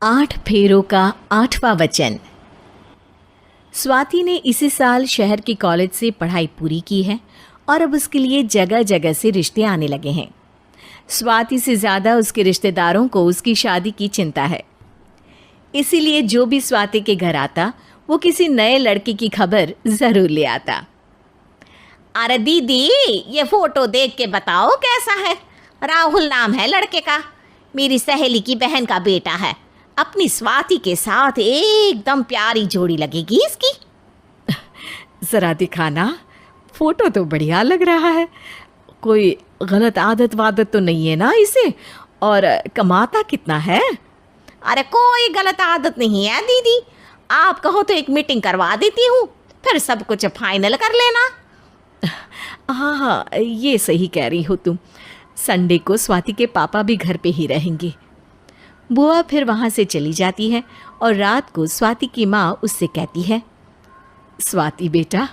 8 फेरों का 8वां वचन। स्वाति ने इसी साल शहर के कॉलेज से पढ़ाई पूरी की है और अब उसके लिए जगह जगह से रिश्ते आने लगे हैं। स्वाति से ज़्यादा उसके रिश्तेदारों को उसकी शादी की चिंता है, इसीलिए जो भी स्वाति के घर आता वो किसी नए लड़के की खबर ज़रूर ले आता। अरे दीदी, ये फोटो देख के बताओ कैसा है। राहुल नाम है लड़के का, मेरी सहेली की बहन का बेटा है। अपनी स्वाति के साथ एकदम प्यारी जोड़ी लगेगी इसकी। ज़रा दिखाना, फ़ोटो तो बढ़िया लग रहा है। कोई गलत आदत वादत तो नहीं है ना इसे? और कमाता कितना है? अरे कोई गलत आदत नहीं है दीदी, आप कहो तो एक मीटिंग करवा देती हूँ, फिर सब कुछ फाइनल कर लेना। हाँ हाँ, ये सही कह रही हो तुम। संडे को स्वाति के पापा भी घर पे ही रहेंगे। बुआ फिर वहाँ से चली जाती है और रात को स्वाति की माँ उससे कहती है, स्वाति बेटा,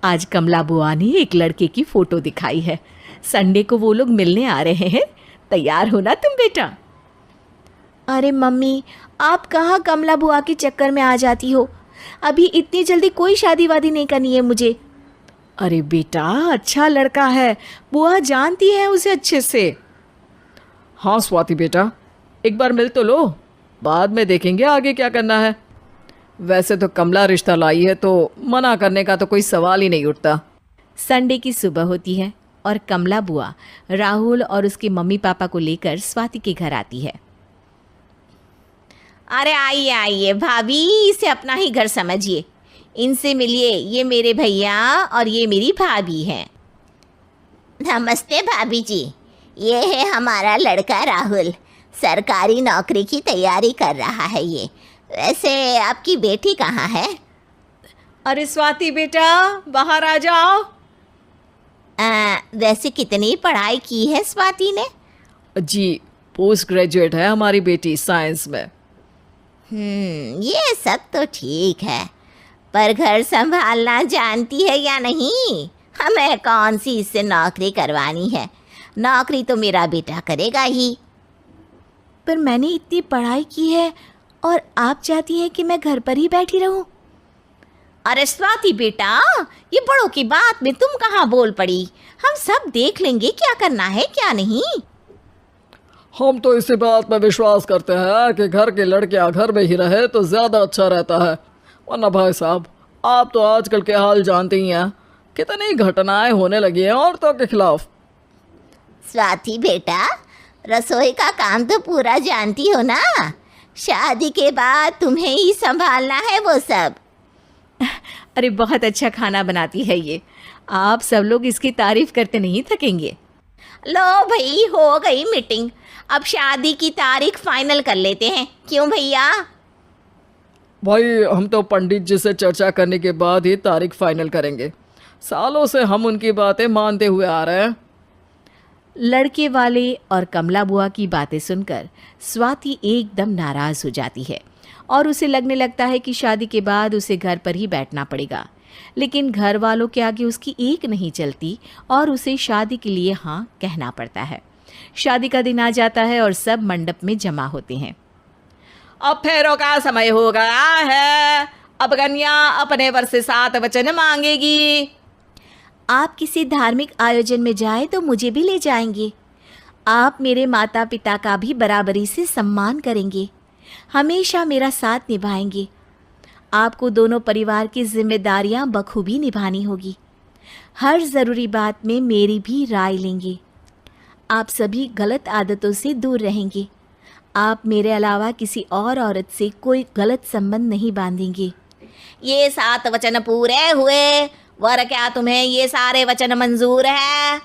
आज कमला बुआ ने एक लड़के की फ़ोटो दिखाई है। संडे को वो लोग मिलने आ रहे हैं, तैयार हो ना तुम बेटा? अरे मम्मी, आप कहाँ कमला बुआ के चक्कर में आ जाती हो? अभी इतनी जल्दी कोई शादी वादी नहीं करनी है मुझे। अरे बेटा, अच्छा लड़का है, बुआ जानती है उसे अच्छे से। हाँ स्वाति बेटा, एक बार मिल तो लो, बाद में देखेंगे आगे क्या करना है। वैसे तो कमला रिश्ता लाई है तो मना करने का तो कोई सवाल ही नहीं उठता। संडे की सुबह होती है और कमला बुआ राहुल और उसके मम्मी पापा को लेकर स्वाति के घर आती है। अरे आइए आइए भाभी, इसे अपना ही घर समझिए, इनसे मिलिए। ये मेरे भैया और ये मेरी भाभी हैं। नमस्ते भाभी जी, ये है हमारा लड़का राहुल, सरकारी नौकरी की तैयारी कर रहा है ये। वैसे आपकी बेटी कहाँ है? अरे स्वाति बेटा, बाहर आ जाओ। वैसे कितनी पढ़ाई की है स्वाति ने? जी, पोस्ट ग्रेजुएट है हमारी बेटी साइंस में। ये सब तो ठीक है, पर घर संभालना जानती है या नहीं? हमें कौन सी इससे नौकरी करवानी है, नौकरी तो मेरा बेटा करेगा ही। पर मैंने इतनी पढ़ाई की है और आप चाहती हैं कि मैं घर पर ही बैठी रहूं? अरे स्वाति बेटा, ये बड़ों की बात में तुम कहाँ बोल पड़ी? हम सब देख लेंगे क्या करना है क्या नहीं। हम तो इसी बात पर विश्वास करते हैं कि घर के लड़कियां घर में ही रहे तो ज़्यादा अच्छा रहता है। वरना भाई साहब, आप तो आजकल के हाल जानते ही हैं, कितनी घटनाएं होने लगी हैं औरतों के खिलाफ। स्वाति बेटा, रसोई का काम तो पूरा जानती हो ना? शादी के बाद तुम्हें ही संभालना है वो सब। अरे बहुत अच्छा खाना बनाती है ये, आप सब लोग इसकी तारीफ करते नहीं थकेंगे। लो भाई, हो गई मीटिंग, अब शादी की तारीख फाइनल कर लेते हैं, क्यों भैया? भाई, हम तो पंडित जी से चर्चा करने के बाद ही तारीख फाइनल करेंगे। सालों से हम उनकी बातें मानते हुए आ रहे हैं। लड़के वाले और कमला बुआ की बातें सुनकर स्वाति एकदम नाराज़ हो जाती है और उसे लगने लगता है कि शादी के बाद उसे घर पर ही बैठना पड़ेगा। लेकिन घर वालों के आगे उसकी एक नहीं चलती और उसे शादी के लिए हाँ कहना पड़ता है। शादी का दिन आ जाता है और सब मंडप में जमा होते हैं। अब फेरों का समय हो गया है, अब कन्या अपने वर से 7 वचन मांगेगी। आप किसी धार्मिक आयोजन में जाएं तो मुझे भी ले जाएंगे। आप मेरे माता पिता का भी बराबरी से सम्मान करेंगे, हमेशा मेरा साथ निभाएंगे। आपको दोनों परिवार की जिम्मेदारियां बखूबी निभानी होगी। हर ज़रूरी बात में मेरी भी राय लेंगे। आप सभी गलत आदतों से दूर रहेंगे। आप मेरे अलावा किसी और औरत से कोई गलत संबंध नहीं बांधेंगे। ये 7 वचन पूरे हुए, वर क्या तुम्हें ये सारे वचन मंजूर है?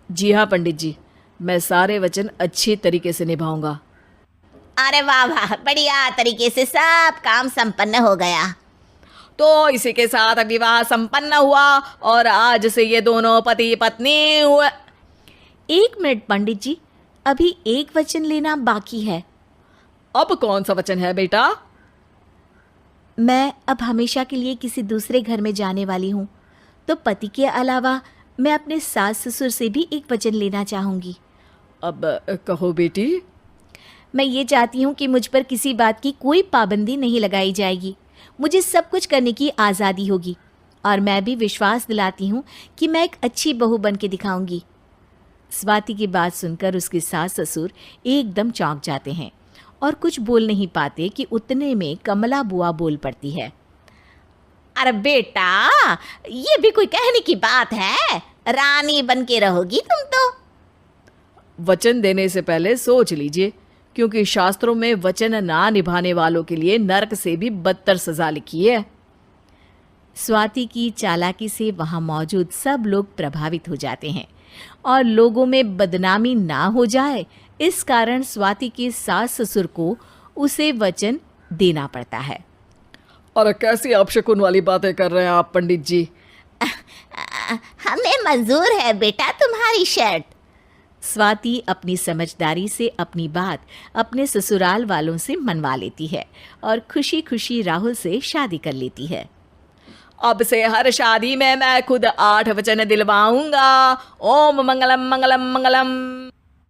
जी हाँ पंडित जी, मैं सारे वचन अच्छी तरीके से निभाऊंगा। अरे वाह वाह, बढ़िया तरीके से सब काम संपन्न हो गया। तो इसी के साथ विवाह संपन्न हुआ और आज से ये दोनों पति पत्नी हुए। 1 मिनट पंडित जी, अभी एक वचन लेना बाकी है। अब कौन सा वचन है बेटा? मैं अब हमेशा के लिए किसी दूसरे घर में जाने वाली हूँ, तो पति के अलावा मैं अपने सास ससुर से भी एक वचन लेना चाहूँगी। अब कहो बेटी। मैं ये चाहती हूँ कि मुझ पर किसी बात की कोई पाबंदी नहीं लगाई जाएगी। मुझे सब कुछ करने की आज़ादी होगी और मैं भी विश्वास दिलाती हूँ कि मैं एक अच्छी बहू बन के दिखाऊंगी। स्वाति की बात सुनकर उसके सास ससुर एकदम चौंक जाते हैं और कुछ बोल नहीं पाते कि उतने में कमला बुआ बोल पड़ती है। अरे बेटा, ये भी कोई कहने की बात है? रानी बन के रहोगी तुम तो। वचन देने से पहले सोच लीजिए, क्योंकि शास्त्रों में वचन ना निभाने वालों के लिए नरक से भी बदतर सजा लिखी है। स्वाति की चालाकी से वहाँ मौजूद सब लोग प्रभावित हो जाते हैं और लोगों में बदनामी ना हो जाए, इस कारण स्वाति के सास ससुर को उसे वचन देना पड़ता है। और कैसी अपशकुन वाली बातें कर रहे हैं आप पंडित जी? हमें मंजूर है बेटा तुम्हारी शर्त। स्वाति अपनी समझदारी से अपनी बात अपने ससुराल वालों से मनवा लेती है और खुशी खुशी राहुल से शादी कर लेती है। अब से हर शादी में मैं खुद 8 वचन दिलवाऊंगा। ओम मंगलम मंगलम मंगलम।